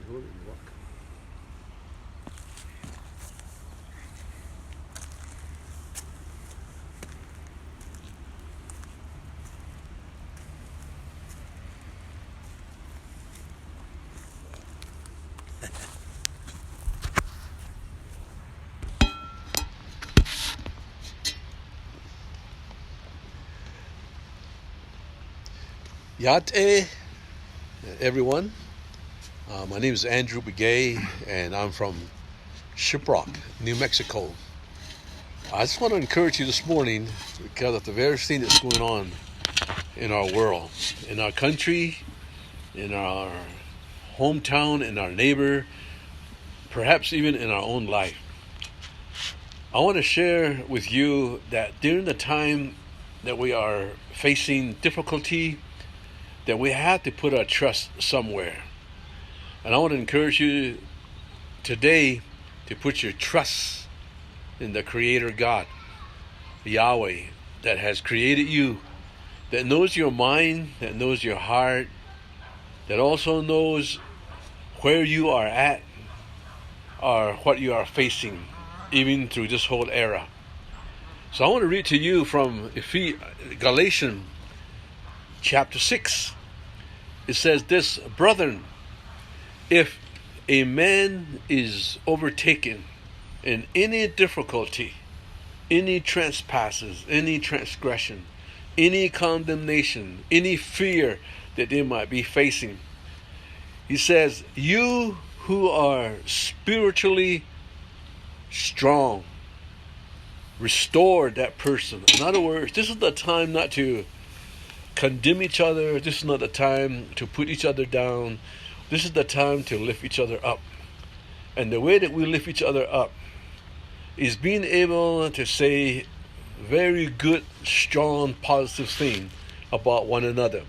Hello and welcome. Yate, everyone. My name is Andrew Begay, and I'm from Shiprock, New Mexico. I just want to encourage you this morning because of the various thing that's going on in our world, in our country, in our hometown, in our neighbor, perhaps even in our own life. I want to share with you that during the time that we are facing difficulty, that we have to put our trust somewhere. And I want to encourage you today to put your trust in the Creator God, Yahweh, that has created you, that knows your mind, that knows your heart, that also knows where you are at or what you are facing, even through this whole era. So I want to read to you from Galatians chapter 6. It says this, brethren, if a man is overtaken in any difficulty, any trespasses, any transgression, any condemnation, any fear that they might be facing, he says, you who are spiritually strong, restore that person. In other words, this is the time not to condemn each other. This is not the time to put each other down. This is the time to lift each other up. And the way that we lift each other up is being able to say very good, strong, positive things about one another.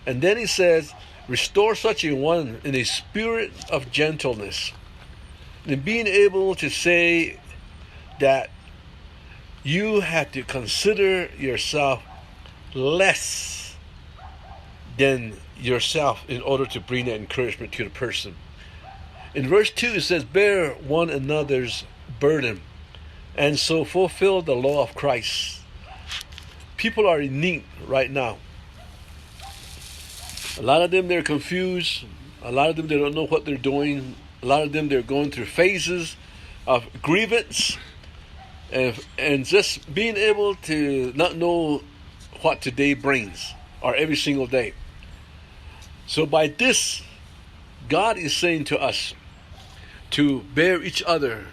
And then he says, restore such a one in a spirit of gentleness. And being able to say that you have to consider yourself less than yourself in order to bring that encouragement to the person. In verse 2 it says, bear one another's burden and so fulfill the law of Christ. People are in need right now. A lot of them, they're confused. A lot of them, they don't know what they're doing. A lot of them, they're going through phases of grievance and just being able to not know what today brings or every single day. So by this, God is saying to us to bear each other's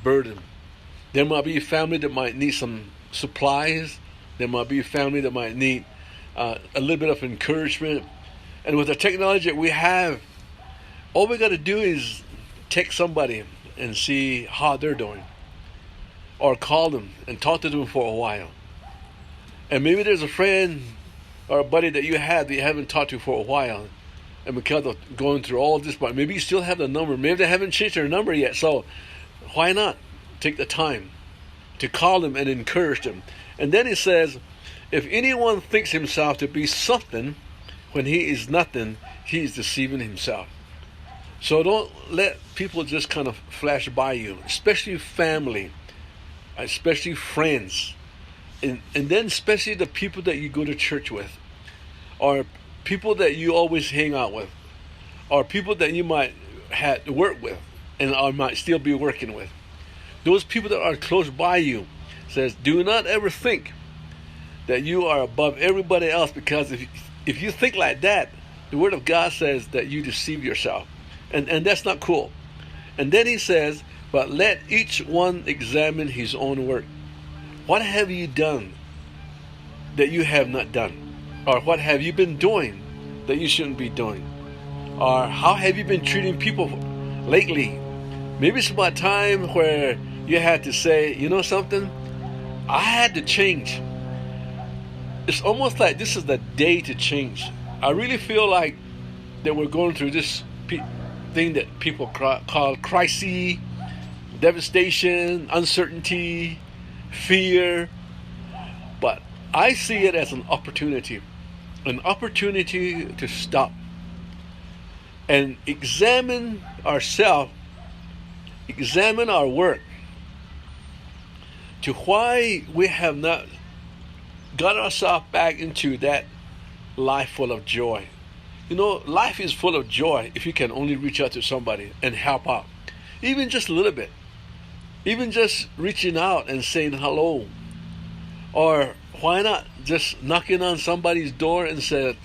burden. There might be a family that might need some supplies. There might be a family that might need a little bit of encouragement. And with the technology that we have, all we got to do is text somebody and see how they're doing. Or call them and talk to them for a while. And maybe there's a friend or a buddy that you have that you haven't talked to for a while. And because of going through all this, but maybe you still have the number. Maybe they haven't changed their number yet. So why not take the time to call them and encourage them? And then he says, if anyone thinks himself to be something when he is nothing, he is deceiving himself. So don't let people just kind of flash by you, especially family, especially friends, and then especially the people that you go to church with, or people that you always hang out with, or people that you might have work with and or might still be working with. Those people that are close by you, says, do not ever think that you are above everybody else, because if you think like that, the Word of God says that you deceive yourself. And that's not cool. And then he says, but let each one examine his own work. What have you done that you have not done? Or what have you been doing that you shouldn't be doing? Or how have you been treating people lately? Maybe it's about time where you had to say, you know something? I had to change. It's almost like this is the day to change. I really feel like that we're going through this thing that people call crisis, devastation, uncertainty, fear. But I see it as an opportunity to stop, and examine ourselves, examine our work, to why we have not got ourselves back into that life full of joy. You know, life is full of joy if you can only reach out to somebody and help out, even just a little bit, even just reaching out and saying hello, or why not just knocking on somebody's door and say,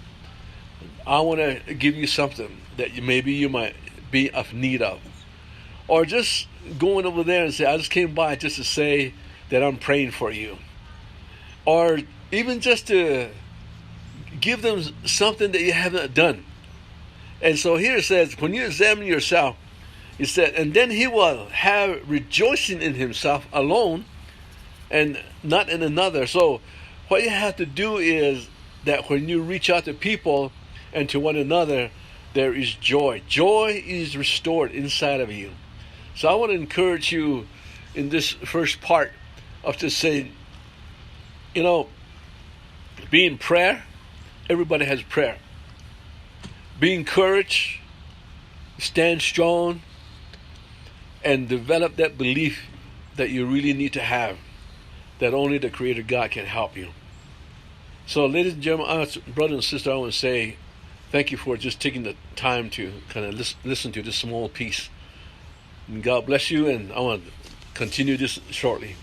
I want to give you something that maybe you might be of need of, or just going over there and say, I just came by just to say that I'm praying for you, or even just to give them something that you haven't done. And so here it says, when you examine yourself, it said, and then he will have rejoicing in himself alone and not in another. So what you have to do is that when you reach out to people and to one another, there is joy. Joy is restored inside of you. So I want to encourage you in this first part of just saying, you know, being prayer, everybody has prayer. Being courage, stand strong, and develop that belief that you really need to have, that only the Creator God can help you. So, ladies and gentlemen, brothers and sisters, I want to say thank you for just taking the time to kind of listen to this small piece. And God bless you, and I want to continue this shortly.